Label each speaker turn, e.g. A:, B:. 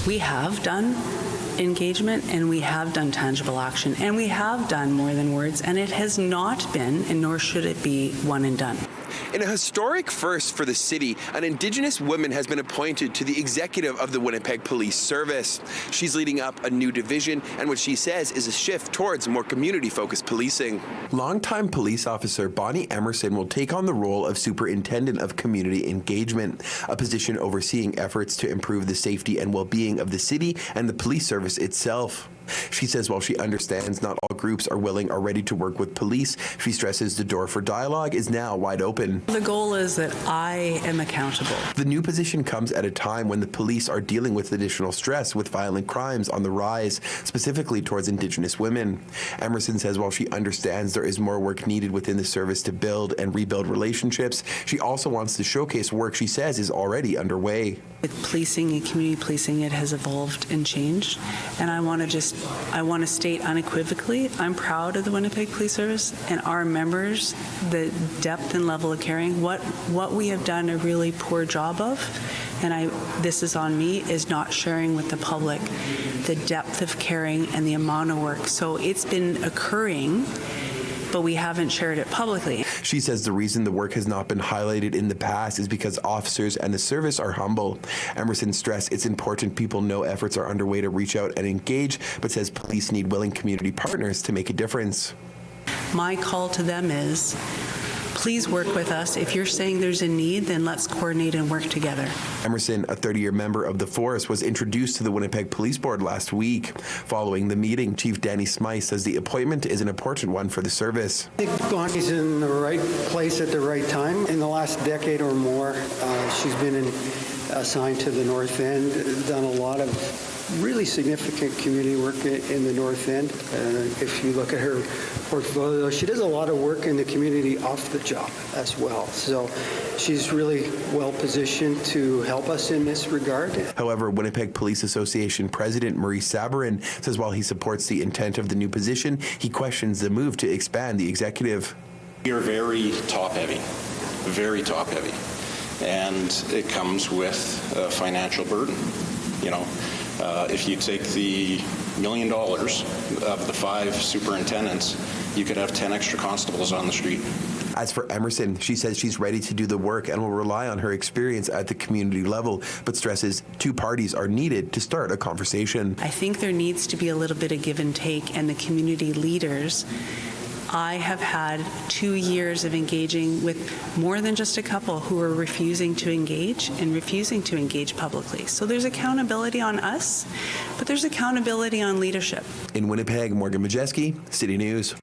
A: We have done engagement and we have done tangible action and we have done more than words, and it has not been, and nor should it be, one and done.
B: In a historic first for the city, an Indigenous woman has been appointed to the executive of the Winnipeg Police Service. She's leading up a new division and what she says is a shift towards more community-focused policing. Longtime police officer Bonnie Emerson will take on the role of Superintendent of Community Engagement, a position overseeing efforts to improve the safety and well-being of the city and the police service itself. She says while she understands not all groups are willing or ready to work with police, she stresses the door for dialogue is now wide open.
A: The goal is that I am accountable.
B: The new position comes at a time when the police are dealing with additional stress with violent crimes on the rise, specifically towards Indigenous women. Emerson says while she understands there is more work needed within the service to build and rebuild relationships, she also wants to showcase work she says is already underway.
A: With policing and community policing, it has evolved and changed, and I want to state unequivocally, I'm proud of the Winnipeg Police Service and our members, the depth and level of caring. What we have done a really poor job of, and this is on me, is not sharing with the public the depth of caring and the amount of work. So it's been occurring, but we haven't shared it publicly.
B: She says the reason the work has not been highlighted in the past is because officers and the service are humble. Emerson stressed it's important people know efforts are underway to reach out and engage, but says police need willing community partners to make a difference.
A: My call to them is, please work with us. If you're saying there's a need, then let's coordinate and work together.
B: Emerson, a 30-year member of the force, was introduced to the Winnipeg Police Board last week. Following the meeting, Chief Danny Smythe says the appointment is an important one for the service.
C: I think Bonnie's in the right place at the right time. In the last decade or more, she's been assigned to the North End, done a lot of really significant community work in the North End. If you look at her portfolio, she does a lot of work in the community off the job as well. So she's really well positioned to help us in this regard.
B: However, Winnipeg Police Association President Maurice Sabarin says while he supports the intent of the new position, he questions the move to expand the executive.
D: We are very top-heavy, and it comes with a financial burden. You know, if you take the $1 million of the 5 superintendents, you could have 10 extra constables on the street.
B: As for Emerson, she says she's ready to do the work and will rely on her experience at the community level, but stresses 2 parties are needed to start a conversation.
A: I think there needs to be a little bit of give and take, and the community leaders. I have had 2 years of engaging with more than just a couple who are refusing to engage and refusing to engage publicly. So there's accountability on us, but there's accountability on leadership.
B: In Winnipeg, Morgan Majeski, City News.